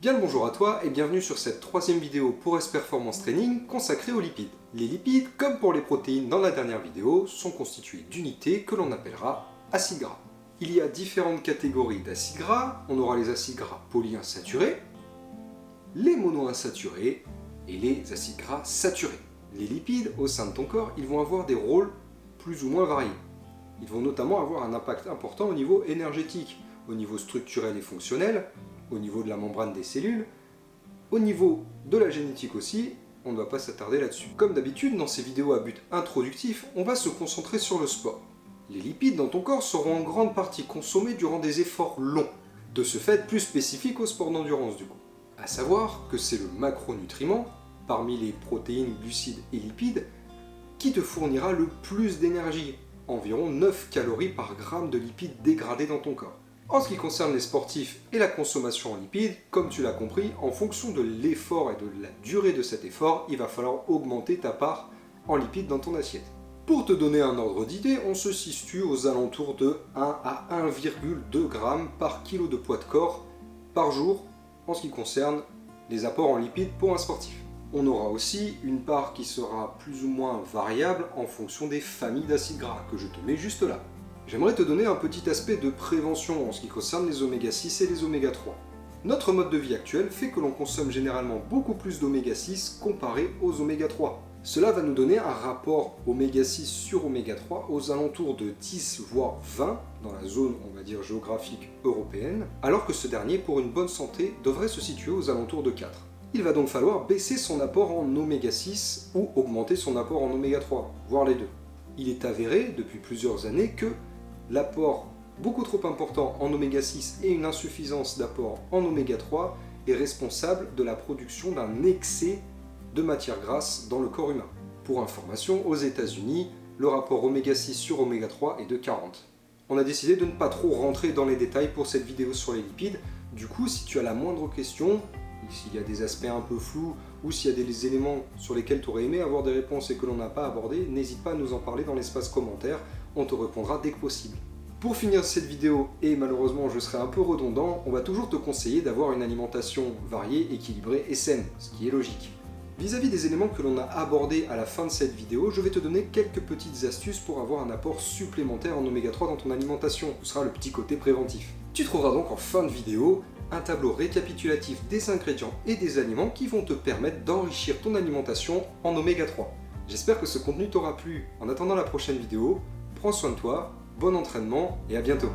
Bien le bonjour à toi et bienvenue sur cette troisième vidéo pour S-Performance Training consacrée aux lipides. Les lipides, comme pour les protéines dans la dernière vidéo, sont constitués d'unités que l'on appellera acides gras. Il y a différentes catégories d'acides gras. On aura les acides gras polyinsaturés, les monoinsaturés et les acides gras saturés. Les lipides au sein de ton corps, ils vont avoir des rôles plus ou moins variés. Ils vont notamment avoir un impact important au niveau énergétique, au niveau structurel et fonctionnel, au niveau de la membrane des cellules, au niveau de la génétique aussi, on ne va pas s'attarder là-dessus. Comme d'habitude, dans ces vidéos à but introductif, on va se concentrer sur le sport. Les lipides dans ton corps seront en grande partie consommés durant des efforts longs, de ce fait plus spécifiques au sport d'endurance du coup. A savoir que c'est le macronutriment, parmi les protéines, glucides et lipides, qui te fournira le plus d'énergie, environ 9 calories par gramme de lipides dégradés dans ton corps. En ce qui concerne les sportifs et la consommation en lipides, comme tu l'as compris, en fonction de l'effort et de la durée de cet effort, il va falloir augmenter ta part en lipides dans ton assiette. Pour te donner un ordre d'idée, on se situe aux alentours de 1 à 1,2 g par kilo de poids de corps par jour en ce qui concerne les apports en lipides pour un sportif. On aura aussi une part qui sera plus ou moins variable en fonction des familles d'acides gras, que je te mets juste là. J'aimerais te donner un petit aspect de prévention en ce qui concerne les oméga 6 et les oméga 3. Notre mode de vie actuel fait que l'on consomme généralement beaucoup plus d'oméga 6 comparé aux oméga 3. Cela va nous donner un rapport oméga 6 sur oméga 3 aux alentours de 10 voire 20 dans la zone, on va dire, géographique européenne, alors que ce dernier, pour une bonne santé, devrait se situer aux alentours de 4. Il va donc falloir baisser son apport en oméga 6 ou augmenter son apport en oméga 3, voire les deux. Il est avéré depuis plusieurs années que l'apport beaucoup trop important en oméga 6 et une insuffisance d'apport en oméga 3 est responsable de la production d'un excès de matière grasse dans le corps humain. Pour information, aux États-Unis, le rapport oméga 6 sur oméga 3 est de 40. On a décidé de ne pas trop rentrer dans les détails pour cette vidéo sur les lipides. Du coup, si tu as la moindre question, s'il y a des aspects un peu flous ou s'il y a des éléments sur lesquels tu aurais aimé avoir des réponses et que l'on n'a pas abordé, n'hésite pas à nous en parler dans l'espace commentaire, on te répondra dès que possible. Pour finir cette vidéo, et malheureusement je serai un peu redondant, on va toujours te conseiller d'avoir une alimentation variée, équilibrée et saine, ce qui est logique. Vis-à-vis des éléments que l'on a abordés à la fin de cette vidéo, je vais te donner quelques petites astuces pour avoir un apport supplémentaire en oméga 3 dans ton alimentation. Ce sera le petit côté préventif. Tu trouveras donc en fin de vidéo un tableau récapitulatif des ingrédients et des aliments qui vont te permettre d'enrichir ton alimentation en oméga 3. J'espère que ce contenu t'aura plu. En attendant la prochaine vidéo, prends soin de toi, bon entraînement et à bientôt.